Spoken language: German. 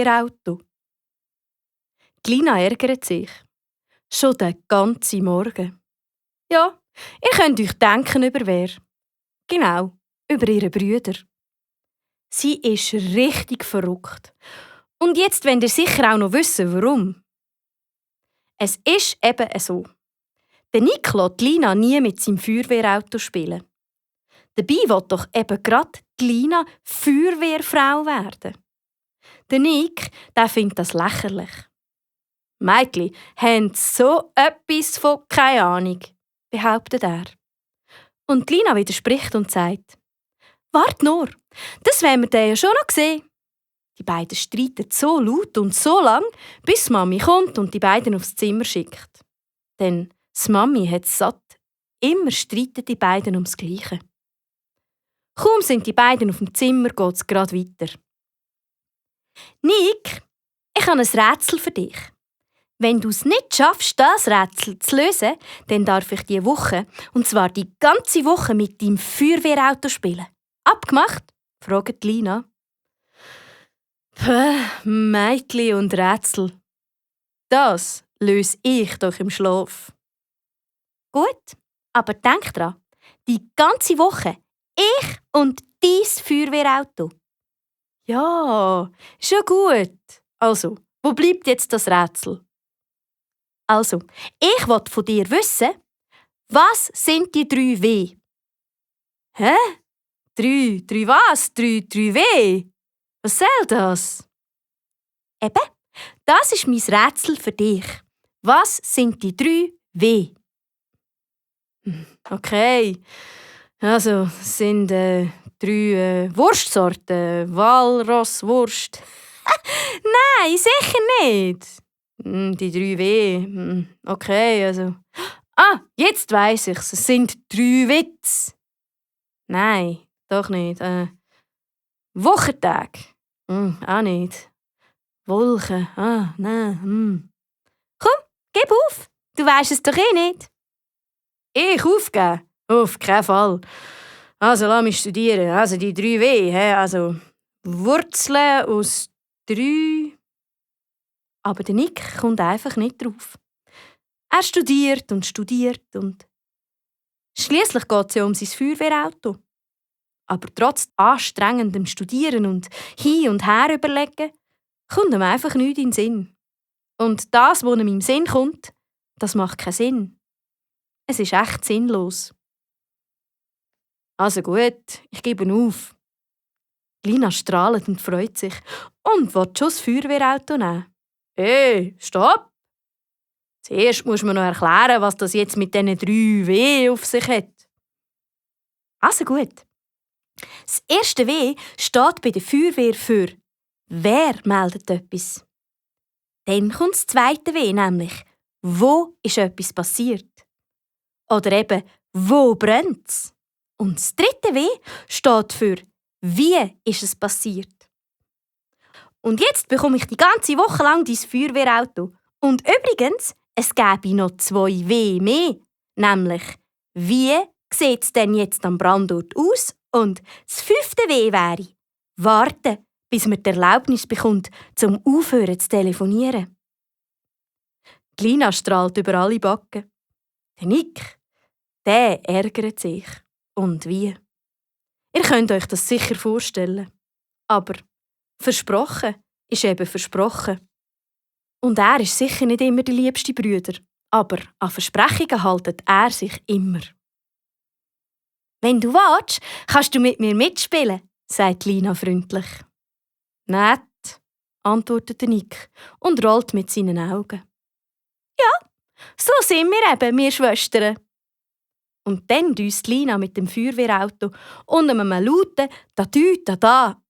Feuerwehrauto. Die Lina ärgert sich. Schon den ganzen Morgen. Ja, ihr könnt euch denken, über wer. Genau, über ihre Brüder. Sie ist richtig verrückt. Und jetzt wollt ihr sicher auch noch wissen, warum. Es ist eben so. Der Nick lässt Lina nie mit seinem Feuerwehrauto spielen. Dabei will doch eben gerade die Lina Feuerwehrfrau werden. Der Nick, der findet das lächerlich. Mädchen haben so etwas von keine Ahnung, behauptet er. Und Lina widerspricht und sagt: «Wart nur, das wollen wir dann ja schon noch sehen.» Die beiden streiten so laut und so lang, bis Mami kommt und die beiden aufs Zimmer schickt. Denn die Mami hat es satt. Immer streiten die beiden ums Gleiche. Kaum sind die beiden auf dem Zimmer, geht es gerade weiter. «Nick, ich habe ein Rätsel für dich. Wenn du es nicht schaffst, das Rätsel zu lösen, dann darf ich diese Woche, und zwar die ganze Woche, mit deinem Feuerwehrauto spielen. Abgemacht?» fragt Lina. Mädchen und Rätsel. Das löse ich doch im Schlaf. Gut, aber denk dran, die ganze Woche ich und dein Feuerwehrauto. Ja, schon gut. Also, wo bleibt jetzt das Rätsel? Also, ich will von dir wissen, was sind die 3 W? Hä? 3 was? 3 W? Was soll das? Eben, das ist mein Rätsel für dich. Was sind die 3 W? Okay, also es sind 3 Wurstsorten. Walrosswurst. Nein, sicher nicht. Die 3 W. Okay, also. Jetzt weiss ich's. Es sind 3 Witze. Nein, doch nicht. Wochentag. Auch nicht. Wolken. Nein. Komm, gib auf. Du weisst es doch eh nicht. Ich aufgeben? Auf keinen Fall. Also, lass mich studieren. Also, die 3 W. Also, Wurzeln aus 3. Aber der Nick kommt einfach nicht drauf. Er studiert und studiert und. Schliesslich geht es ja um sein Feuerwehrauto. Aber trotz anstrengendem Studieren und hin und her überlegen, kommt ihm einfach nichts in den Sinn. Und das, was ihm im Sinn kommt, das macht keinen Sinn. Es ist echt sinnlos. Also gut, ich gebe auf. Lina strahlt und freut sich und will schon das Feuerwehrauto nehmen. Hey, stopp! Zuerst muss man noch erklären, was das jetzt mit diesen 3 W auf sich hat. Also gut. Das erste W steht bei der Feuerwehr für «Wer meldet etwas?». Dann kommt das zweite W, nämlich «Wo ist etwas passiert?». Oder eben «Wo brennt's?». Und das dritte W steht für «Wie ist es passiert?». Und jetzt bekomme ich die ganze Woche lang dein Feuerwehrauto. Und übrigens, es gäbe noch 2 W mehr, nämlich «Wie sieht es denn jetzt am Brandort aus?» Und das 5. W wäre «Warten, bis man die Erlaubnis bekommt, zum Aufhören zu telefonieren». Die Lina strahlt über alle Backen. Der Nick, der ärgert sich. Und wie? Ihr könnt euch das sicher vorstellen. Aber versprochen ist eben versprochen. Und er ist sicher nicht immer der liebste Brüder. Aber an Versprechungen haltet er sich immer. «Wenn du willst, kannst du mit mir mitspielen», sagt Lina freundlich. «Nett», antwortet Nick und rollt mit seinen Augen. «Ja, so sind wir eben, wir Schwestern.» Und dann düst Lina mit dem Feuerwehrauto und einem lauten «Tatü, tata»